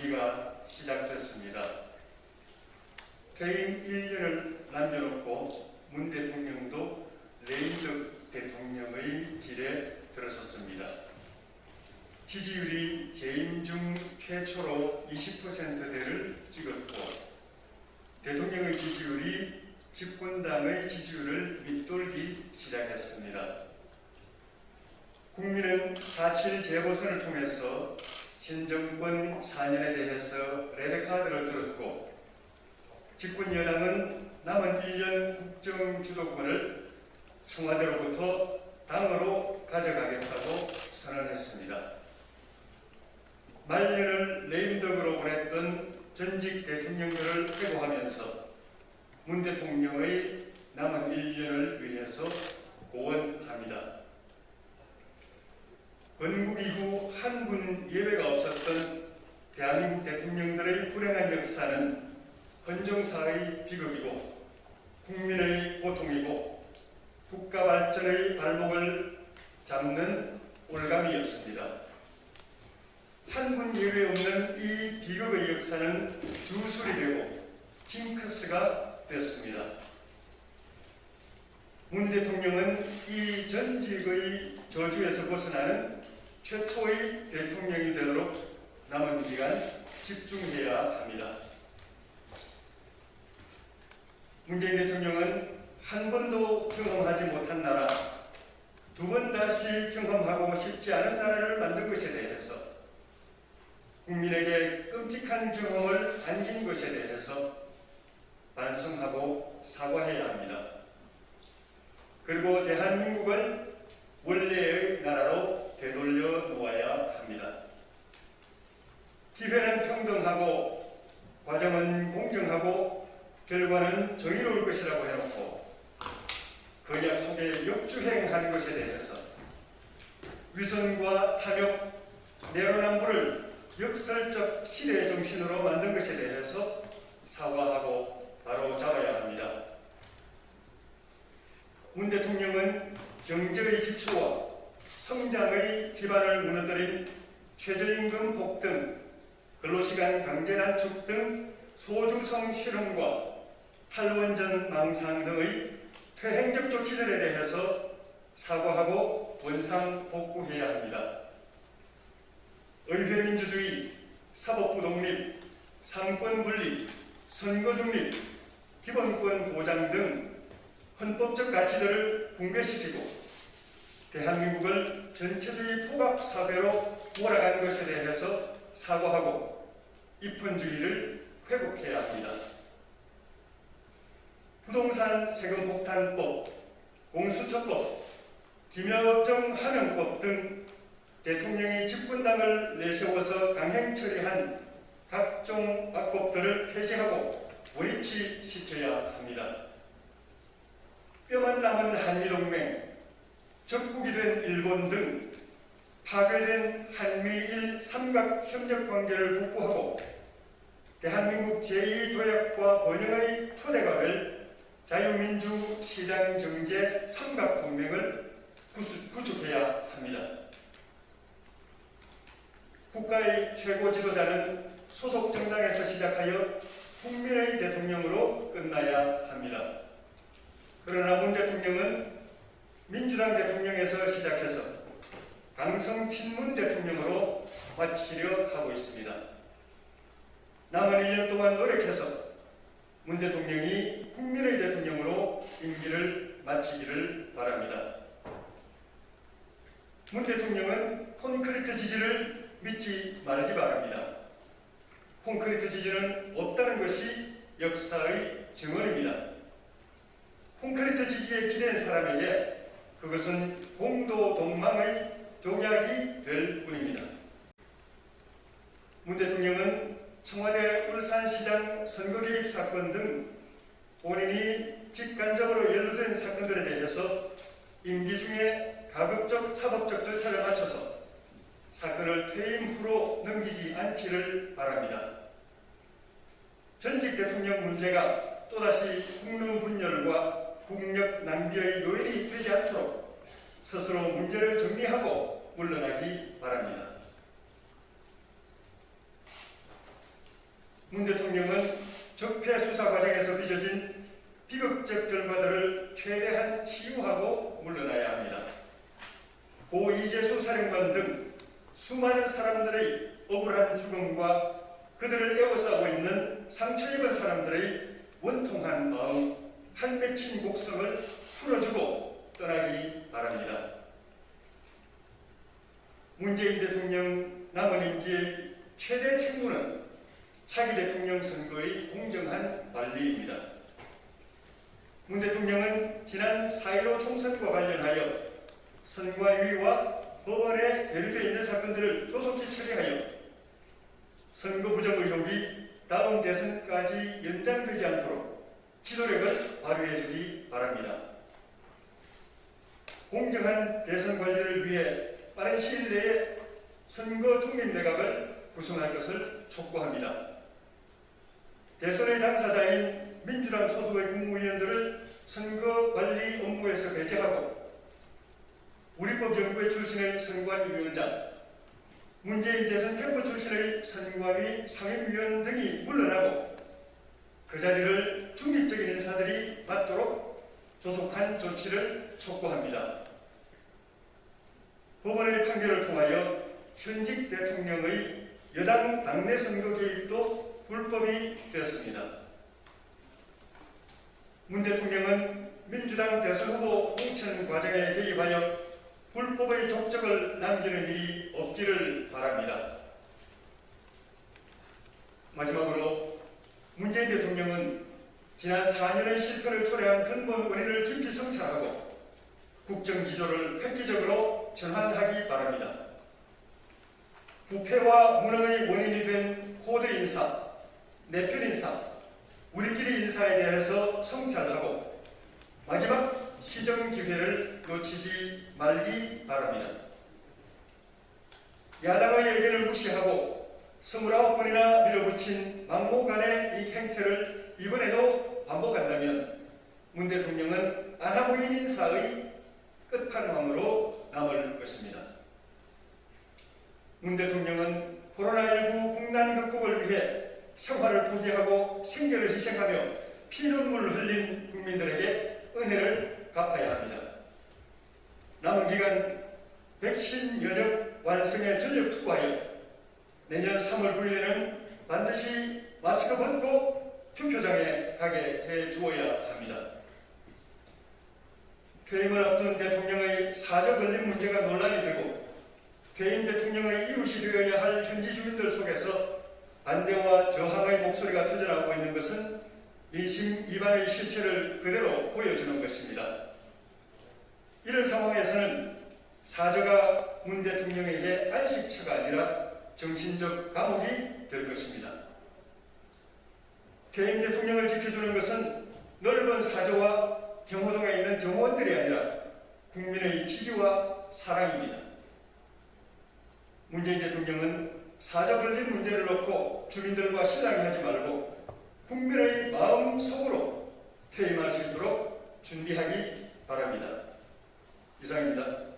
남기가 시작됐습니다. 퇴임 1년을 남겨놓고 문 대통령도 레임덕 대통령의 길에 들어섰습니다. 지지율이 재임 중 최초로 20%대를 찍었고 대통령의 지지율이 집권당의 지지율을 밑돌기 시작했습니다. 국민은 4.7 재보선을 통해서 신 정권 4년에 대해서 레드카드를 들었고 집권 여당은 남은 1년 국정 주도권을 청와대로부터 당으로 가져가겠다고 선언했습니다. 말년을 레임덕으로 보냈던 전직 대통령들을 회고하면서 문 대통령의 남은 1년을 위해서 고언합니다. 건국 이후 한 분 예외가 없었던 대한민국 대통령들의 불행한 역사는 헌정사의 비극이고 국민의 고통이고 국가 발전의 발목을 잡는 올감이었습니다. 한 분 예외 없는 이 비극의 역사는 주술이 되고 징크스가 됐습니다. 문 대통령은 이 전직의 저주에서 벗어나는 최초의 대통령이 되도록 남은 기간 집중해야 합니다. 문재인 대통령은 한 번도 경험하지 못한 나라, 두 번 다시 경험하고 싶지 않은 나라를 만든 것에 대해서 국민에게 끔찍한 경험을 안긴 것에 대해서 반성하고 사과해야 합니다. 그리고 대한민국을 원래의 나라로 되돌려 놓아야 합니다. 기회는 평등하고 과정은 공정하고 결과는 정의로울 것이라고 해놓고 그 약속에 역주행한 것에 대해서 위선과 탐욕, 내로남불을 역설적 시대의 정신으로 만든 것에 대해서 사과하고 바로 잡아야 합니다. 문 대통령은 경제의 기초와 성장의 기반을 무너뜨린 최저임금 폭등, 근로시간 강제 단축 등 소주성 실험과 탈원전 망상 등의 퇴행적 조치들에 대해서 사과하고 원상복구해야 합니다. 의회민주주의, 사법부 독립, 상권분립, 선거중립, 기본권 보장 등 헌법적 가치들을 붕괴시키고 대한민국을 전체주의 포갑사회로 몰아간 것에 대해서 사과하고 입헌주의를 회복해야 합니다. 부동산 세금폭탄법, 공수처법, 김여정 한영법 등 대통령이 집권당을 내세워서 강행 처리한 각종 악법들을 폐지하고 원위치시켜야 합니다. 뼈만 남은 한미동맹, 적국이 된 일본 등 파괴된 한미일 삼각협력관계를 복구하고 대한민국 제2도약과 번영의 토대가 될 자유민주 시장경제 삼각동맹을 구축해야 합니다. 국가의 최고 지도자는 소속 정당에서 시작하여 국민의 대통령으로 끝나야 합니다. 그러나 문 대통령은 민주당 대통령에서 시작해서 강성 친문 대통령으로 마치려 하고 있습니다. 남은 1년 동안 노력해서 문 대통령이 국민의 대통령으로 임기를 마치기를 바랍니다. 문 대통령은 콘크리트 지지를 믿지 말기 바랍니다. 콘크리트 지지는 없다는 것이 역사의 증언입니다. 콘크리트 지지에 기댄 사람에게 그것은 공도동망의 독약이 될 뿐입니다. 문 대통령은 청와대 울산시장 선거 개입 사건 등 본인이 직간접으로 연루된 사건들에 대해서 임기 중에 가급적 사법적 절차를 마쳐서 사건을 퇴임 후로 넘기지 않기를 바랍니다. 전직 대통령 문제가 또다시 국론 분열과 국력 낭비의 요인이 되지 않도록 스스로 문제를 정리하고 물러나기 바랍니다. 문 대통령은 적폐 수사 과정에서 빚어진 비극적 결과들을 최대한 치유하고 물러나야 합니다. 고 이재수 사령관 등 수많은 사람들의 억울한 죽음과 그들을 에워싸고 있는 상처 입은 사람들의 원통한 마음, 한 맺힌 곡성을 풀어주고 떠나기 바랍니다. 문재인 대통령 남은 임기의 최대 책무는 차기 대통령 선거의 공정한 관리입니다. 문 대통령은 지난 4.15 총선과 관련하여 선관위와 법원에 계류되어 있는 사건들을 조속히 처리하여 선거 부정 의혹이 다음 대선까지 연장되지 않도록 지도력을 발휘해 주기 바랍니다. 공정한 대선 관리를 위해 빠른 시일 내에 선거 중립 내각을 구성할 것을 촉구합니다. 대선의 당사자인 민주당 소속의 국무위원들을 선거 관리 업무에서 배제하고 우리법연구회 출신의 선관위원장, 문재인 대선 캠프 출신의 선관위 상임위원 등이 물러나고 그 자리를 중립적인 인사들이 맡도록 조속한 조치를 촉구합니다. 법원의 판결을 통하여 현직 대통령의 여당 당내 선거 개입도 불법이 되었습니다. 문 대통령은 민주당 대선 후보 공천 과정에 개입하여 불법의 족적을 남기는 일이 없기를 바랍니다. 마지막으로 문재인 대통령은 지난 4년의 실패를 초래한 근본 원인을 깊이 성찰하고 국정기조를 획기적으로 전환하기 바랍니다. 부패와 무능의 원인이 된 코드 인사, 내편 인사, 우리끼리 인사에 대해서 성찰하고 마지막 시정 기회를 놓치지 말기 바랍니다. 야당의 의견을 무시하고 29번이나 밀어붙인 막무가내 이 행태를 이번에도 반복한다면 문 대통령은 안하무인 인사의 끝판왕으로 남을 것입니다. 문 대통령은 코로나19 국난 극복을 위해 생활을 포기하고 생계를 희생하며 피눈물을 흘린 국민들에게 은혜를 갚아야 합니다. 남은 기간 백신 면역 완성에 전력 투구하여 내년 3월 9일에는 반드시 마스크 벗고 투표장에 가게 해 주어야 합니다. 퇴임을 앞둔 대통령의 사저 걸림 문제가 논란이 되고 퇴임 대통령의 이웃이 되어야 할 현지 주민들 속에서 반대와 저항의 목소리가 터져나오고 있는 것은 민심 위반의 실체를 그대로 보여주는 것입니다. 이런 상황에서는 사저가 문 대통령에게 안식처가 아니라 정신적 감옥이 될 것입니다. 퇴임 대통령을 지켜주는 것은 넓은 사저와 경호동에 있는 경호원들이 아니라 국민의 지지와 사랑입니다. 문재인 대통령은 사저 걸린 문제를 놓고 주민들과 실랑이하지 말고 국민의 마음 속으로 퇴임할 수 있도록 준비하기 바랍니다. 이상입니다.